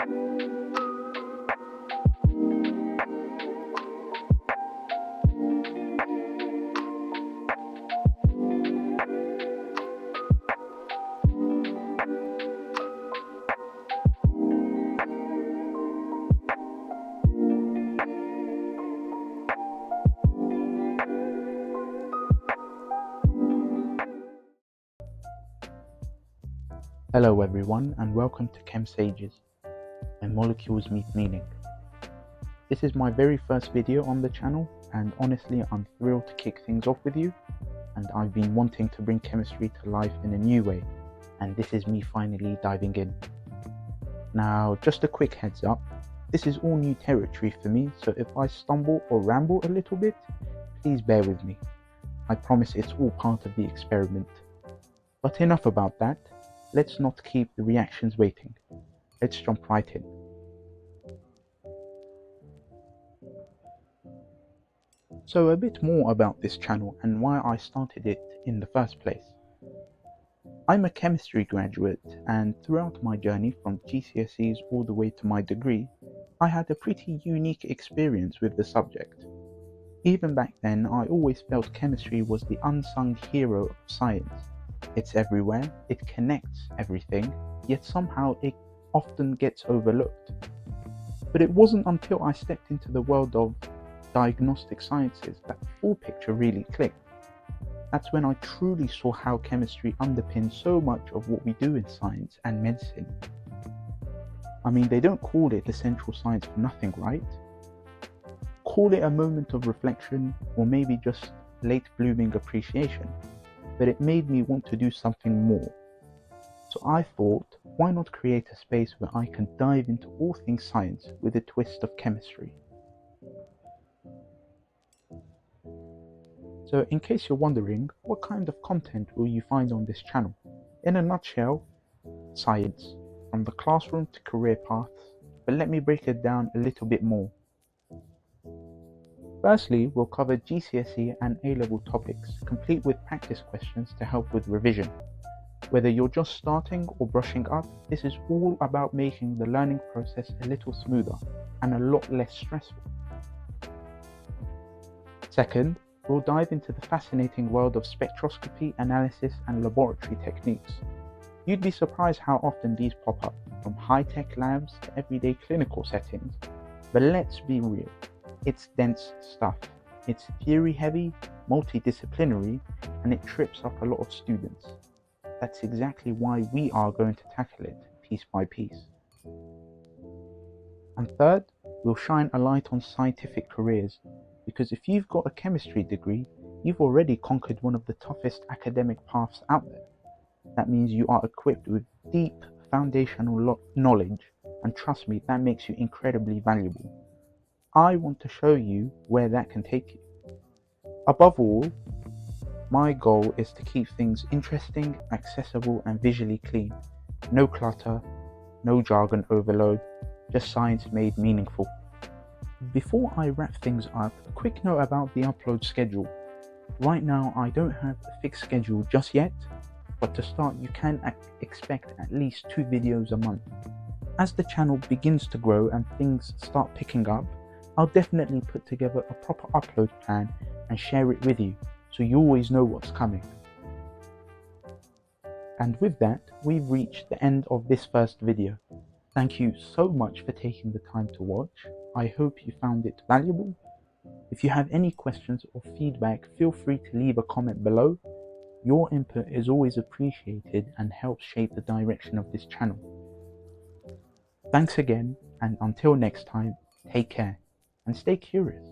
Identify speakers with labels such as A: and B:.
A: Hello everyone and welcome to ChemSages, and Molecules Meet Meaning. This is my very first video on the channel, and honestly I'm thrilled to kick things off with you, and I've been wanting to bring chemistry to life in a new way, and this is me finally diving in. Now just a quick heads up, this is all new territory for me, so if I stumble or ramble a little bit, please bear with me. I promise it's all part of the experiment. But enough about that. Let's not keep the reactions waiting. Let's jump right in. So a bit more about this channel and why I started it in the first place. I'm a chemistry graduate, and throughout my journey from GCSEs all the way to my degree, I had a pretty unique experience with the subject. Even back then, I always felt chemistry was the unsung hero of science. It's everywhere, it connects everything, yet somehow it often gets overlooked. But it wasn't until I stepped into the world of diagnostic sciences that the full picture really clicked. That's when I truly saw how chemistry underpins so much of what we do in science and medicine. I mean, they don't call it essential science for nothing, right? Call it a moment of reflection, or maybe just late blooming appreciation. But it made me want to do something more. So I thought, why not create a space where I can dive into all things science with a twist of chemistry? So in case you're wondering, what kind of content will you find on this channel? In a nutshell, science, from the classroom to career paths, but let me break it down a little bit more. Firstly, we'll cover GCSE and A-level topics, complete with practice questions to help with revision. Whether you're just starting or brushing up, this is all about making the learning process a little smoother and a lot less stressful. Second, we'll dive into the fascinating world of spectroscopy, analysis, and laboratory techniques. You'd be surprised how often these pop up, from high-tech labs to everyday clinical settings. But let's be real. It's dense stuff, it's theory heavy, multidisciplinary, and it trips up a lot of students. That's exactly why we are going to tackle it piece by piece. And third, we'll shine a light on scientific careers, because if you've got a chemistry degree, you've already conquered one of the toughest academic paths out there. That means you are equipped with deep foundational knowledge, and trust me, that makes you incredibly valuable. I want to show you where that can take you. Above all, my goal is to keep things interesting, accessible, and visually clean. No clutter, no jargon overload, just science made meaningful. Before I wrap things up, a quick note about the upload schedule. Right now, I don't have a fixed schedule just yet, but to start, you can expect at least 2 videos a month. As the channel begins to grow and things start picking up, I'll definitely put together a proper upload plan and share it with you, so you always know what's coming. And with that, we've reached the end of this first video. Thank you so much for taking the time to watch. I hope you found it valuable. If you have any questions or feedback, feel free to leave a comment below. Your input is always appreciated and helps shape the direction of this channel. Thanks again, and until next time, take care and stay curious.